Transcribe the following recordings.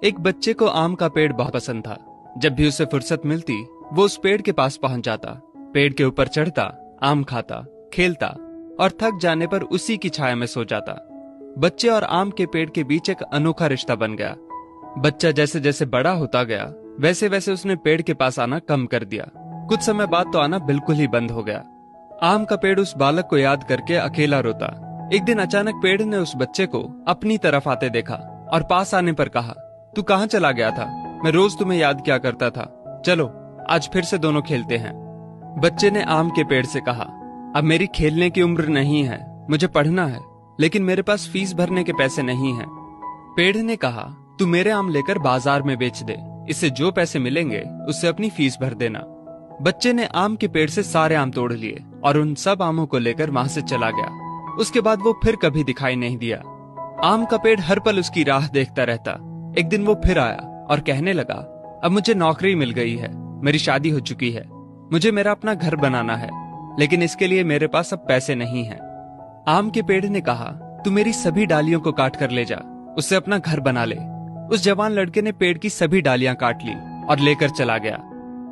एक बच्चे को आम का पेड़ बहुत पसंद था। जब भी उसे फुर्सत मिलती वो उस पेड़ के पास पहुंच जाता, पेड़ के ऊपर चढ़ता, आम खाता, खेलता और थक जाने पर उसी की छाया में सो जाता। बच्चे और आम के पेड़ के बीच एक अनोखा रिश्ता बन गया। बच्चा जैसे जैसे बड़ा होता गया वैसे वैसे उसने पेड़ के पास आना कम कर दिया। कुछ समय बाद तो आना बिल्कुल ही बंद हो गया। आम का पेड़ उस बालक को याद करके अकेला रोता। एक दिन अचानक पेड़ ने उस बच्चे को अपनी तरफ आते देखा और पास आने पर कहा, तू कहाँ चला गया था? मैं रोज तुम्हें याद किया करता था। चलो आज फिर से दोनों खेलते हैं। बच्चे ने आम के पेड़ से कहा, अब मेरी खेलने की उम्र नहीं है, मुझे पढ़ना है, लेकिन मेरे पास फीस भरने के पैसे नहीं हैं। पेड़ ने कहा, तू मेरे आम लेकर बाजार में बेच दे, इससे जो पैसे मिलेंगे उससे अपनी फीस भर देना। बच्चे ने आम के पेड़ से सारे आम तोड़ लिए और उन सब आमों को लेकर वहां से चला गया। उसके बाद वो फिर कभी दिखाई नहीं दिया। आम का पेड़ हर पल उसकी राह देखता रहता। एक दिन वो फिर आया और कहने लगा, अब मुझे नौकरी मिल गई है, मेरी शादी हो चुकी है, मुझे मेरा अपना घर बनाना है, लेकिन इसके लिए मेरे पास अब पैसे नहीं हैं। आम के पेड़ ने कहा, तू मेरी सभी डालियों को काट कर ले जा, उससे अपना घर बना ले। उस जवान लड़के ने पेड़ की सभी डालियां काट ली और लेकर चला गया।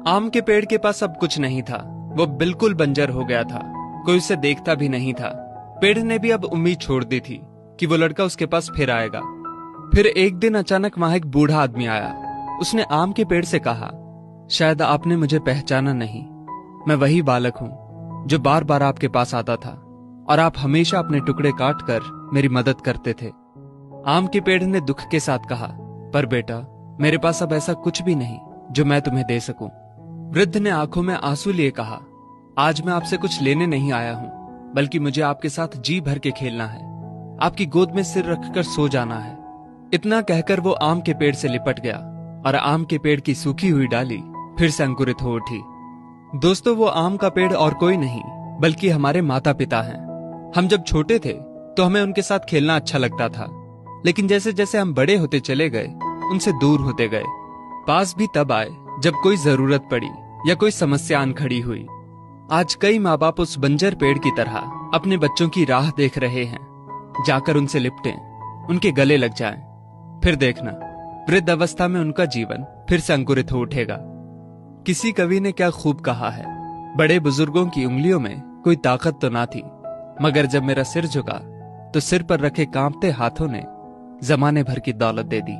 आम के पेड़ के पास अब कुछ नहीं था, वो बिल्कुल बंजर हो गया था, कोई उसे देखता भी नहीं था। पेड़ ने भी अब उम्मीद छोड़ दी थी कि वो लड़का उसके पास फिर आएगा। फिर एक दिन अचानक वहां एक बूढ़ा आदमी आया। उसने आम के पेड़ से कहा, शायद आपने मुझे पहचाना नहीं, मैं वही बालक हूँ जो बार बार आपके पास आता था और आप हमेशा अपने टुकड़े काट कर मेरी मदद करते थे। आम के पेड़ ने दुख के साथ कहा, पर बेटा मेरे पास अब ऐसा कुछ भी नहीं जो मैं तुम्हें दे सकूं। वृद्ध ने आंखों में आंसू लिए कहा, आज मैं आपसे कुछ लेने नहीं आया हूं, बल्कि मुझे आपके साथ जी भर के खेलना है, आपकी गोद में सिर रखकर सो जाना है। इतना कहकर वो आम के पेड़ से लिपट गया और आम के पेड़ की सूखी हुई डाली फिर से अंकुरित हो उठी। दोस्तों, वो आम का पेड़ और कोई नहीं बल्कि हमारे माता पिता हैं। हम जब छोटे थे तो हमें उनके साथ खेलना अच्छा लगता था, लेकिन जैसे जैसे हम बड़े होते चले गए उनसे दूर होते गए। पास भी तब आए जब कोई जरूरत पड़ी या कोई समस्या आन खड़ी हुई। आज कई माँ बाप उस बंजर पेड़ की तरह अपने बच्चों की राह देख रहे हैं, जाकर उनसे लिपटें, उनके गले लग जाएं। फिर देखना वृद्ध अवस्था में उनका जीवन फिर से अंकुरित हो उठेगा। किसी कवि ने क्या खूब कहा है, बड़े बुजुर्गों की उंगलियों में कोई ताकत तो ना थी, मगर जब मेरा सिर झुका तो सिर पर रखे कांपते हाथों ने जमाने भर की दौलत दे दी।